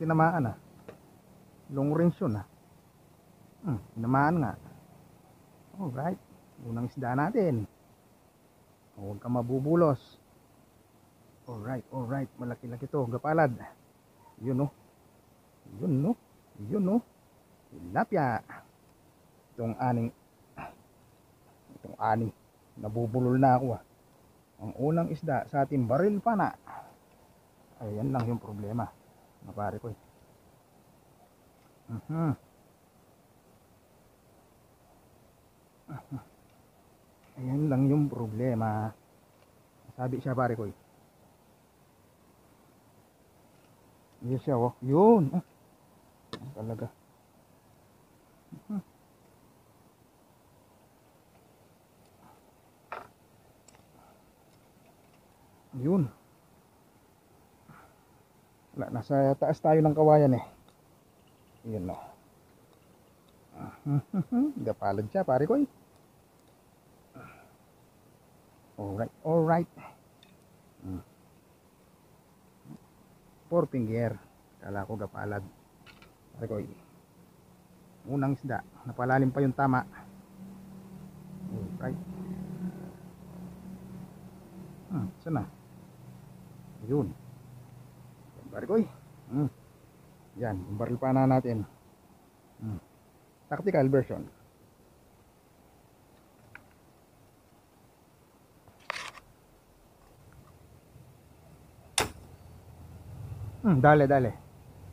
tinamaan ah. Long range yun ah. Tinamaan nga. Alright. Unang isda natin. Huwag ka mabubulos. Alright, alright. Malaki-laki to. Gapalad. Yun oh. Yun oh. Yun oh. Tilapia. Itong aning. Nabubulol na ako ah. Ang unang isda sa ating baril pa na. Ayan lang yung problema. Mga pare ko eh. Ayan lang yung problema. Sabi siya pare ko eh. Yun siya oh. Yun. Talaga. Yun. Wala, nasa taas tayo ng kawayan eh. Yun oh. Gapalad siya pare ko eh. Alright, alright. 4 finger. Kala ko gapalad. Pare ko eh. Unang isda. Napalalim pa yung tama. Alright. Sana. Yun. Pare ko eh. Yan, yung baril pa na natin. Tactical version. Dale.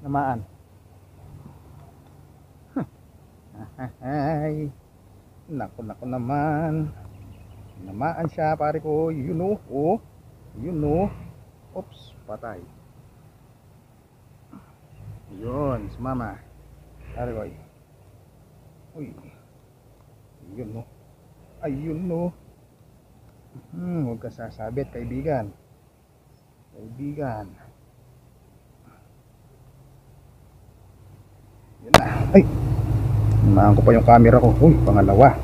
Namaan. Ay. Nako naman. Namaan siya pare ko. Yun oh. Yun oh. Oops, patay. Yun, sumama. Pare ko. Uy. Yun oh. Ayun oh. Huwag ka sasabit kaibigan. Yan na. Ay. Namaan ko pa yung camera ko. Uy, pangalawa.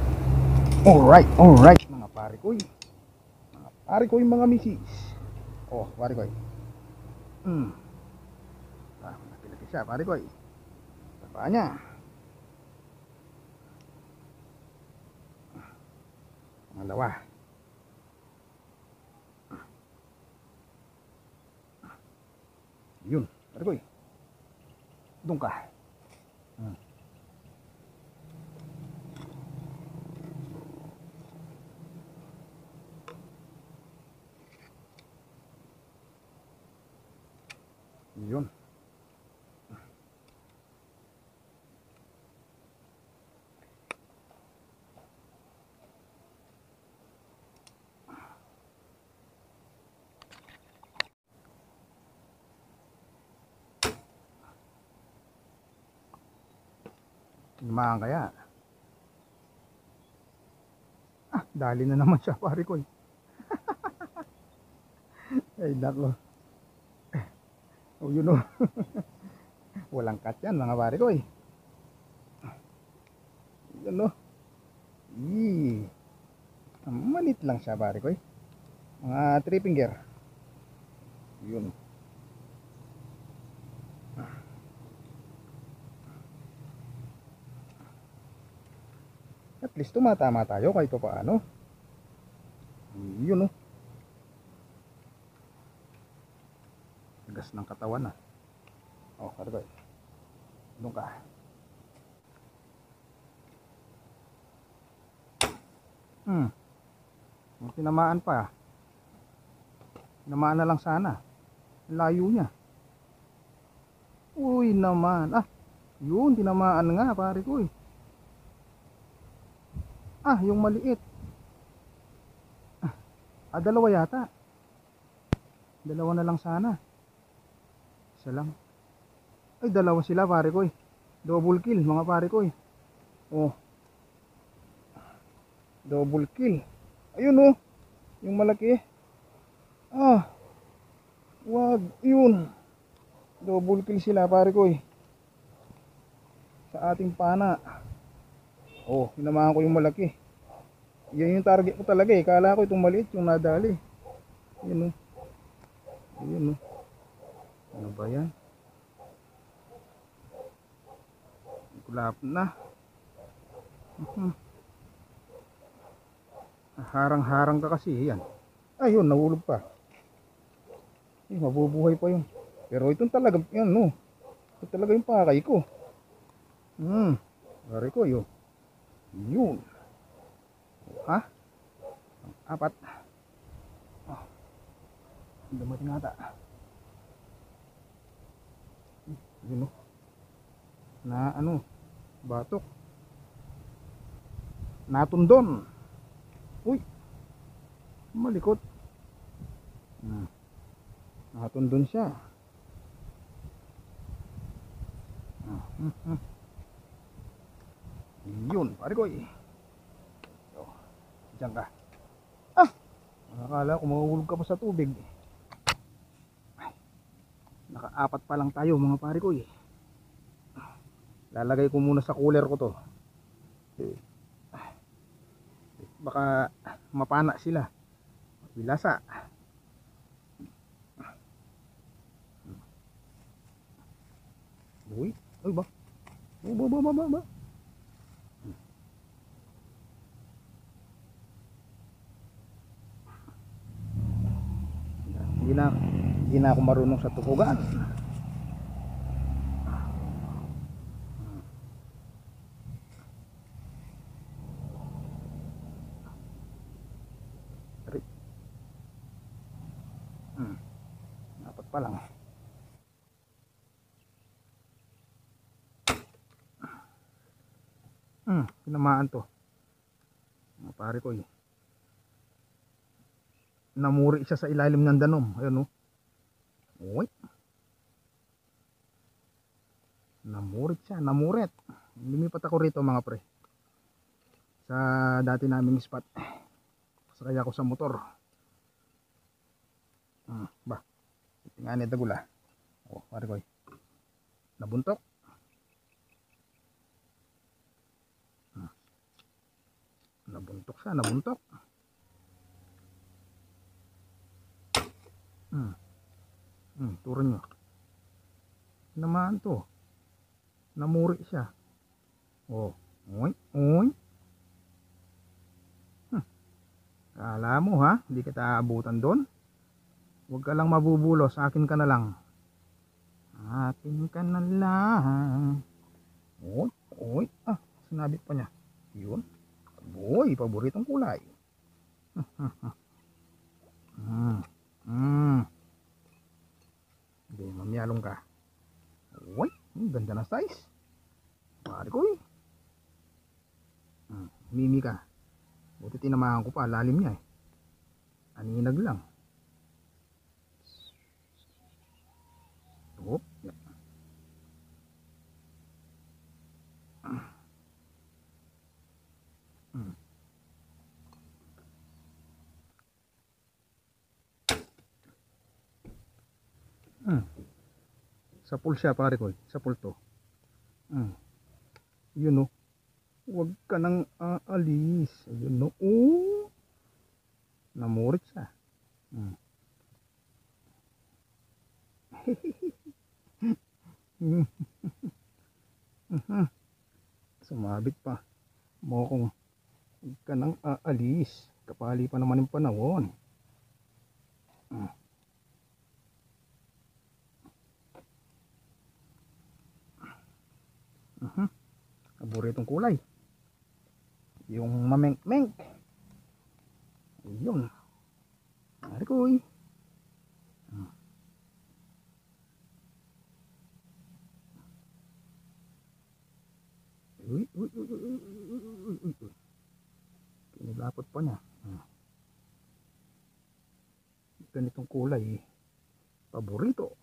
Alright. Mga pare ko. Mga pare ko yung mga misis. Oh, pare ko. Nakilaki siya, pare ko. Sa paa niya. Pangalawa. Yun, pare ko. Doon ka. Yun. Limahan kaya. Dali na naman siya pare ko. Ay nako. Oh, yun oh. Walang cut yan mga pare ko. Yun oh. Manit lang siya pare ko. Mga 3 finger. Yun. At least tumatama tayo kahit pa paano. Yun oh. Gas ng katawan na. Oh, pare ko. Doon ka. Tinamaan pa. Tinamaan na lang sana. Layo niya. Uy naman. Yun, tinamaan nga pare ko. Yung maliit. Dalawa yata. Dalawa na lang sana. Isa lang. Ay, dalawa sila pare ko. Double kill mga pare ko. Oh. Double kill. Ayun oh. Yung malaki. Wag. Yun. Double kill sila pare ko. Sa ating pana. Oh, hinamahan ko yung malaki. Yan yung target ko talaga Kala ko itong maliit yung nadali. Yun oh. Ayun oh. Ano ba yan? Kulap na. Harang-harang ka kasi yan. Ayun, nahulog pa. Mabubuhay pa yun. Pero ito talaga, yan no. Ito talaga yung pakay ko. Pare ko yun. Yun. Ha? Apat. Dumating ata. Yun no. Na ano, batok. Natundon. Uy. Malikot. Natundon siya. Yun, pare ko eh. Diyan ka. Akala ko mahulog ka pa sa tubig. Nakaapat pa lang tayo mga pare ko eh. Lalagay ko muna sa cooler ko to. Baka mapana sila. Bilasa. Uy, ba? Ba. Hindi na ako marunong sa tukugan. Dapat pa lang. Tinamaan to. Mga pare ko eh. Namuri siya sa ilalim ng danom. Ayun oh. Uy. Namurit siya, namuret. Lumipat ako rito mga pre. Sa dati naming spot. Sakay ako sa motor. Ba. Tingnan ito gula. Oh, pare ko. Nabuntok. Nabuntok siya, nabuntok. Turo nyo. Naman to. Namuri siya. Oh, oy. Kala mo ha, hindi kita aabutan doon. Huwag ka lang mabubulos, akin ka na lang. Akin ka na lang. Oy. Sinabi pa niya. Yun. Boy, paboritong kulay. Hindi, mamiyalong ka. Uy, ganda na size. Pare ko eh. Mimi ka. Buti tinamahan ko pa, lalim niya eh. Aninag lang. Hop. Sa pool siya pare ko, sa pool to. Yun oh. Huwag ka nang aalis. Ayun oh. Namurit siya. Sumabit pa. Mo kung huwag ka nang aalis. Kapali pa naman yung panahon. Paboritong kulay. Yung mameng-meng. Ayun. Pare ko eh. Uy. Pinilapot pa niya. Ganitong kulay. Paborito.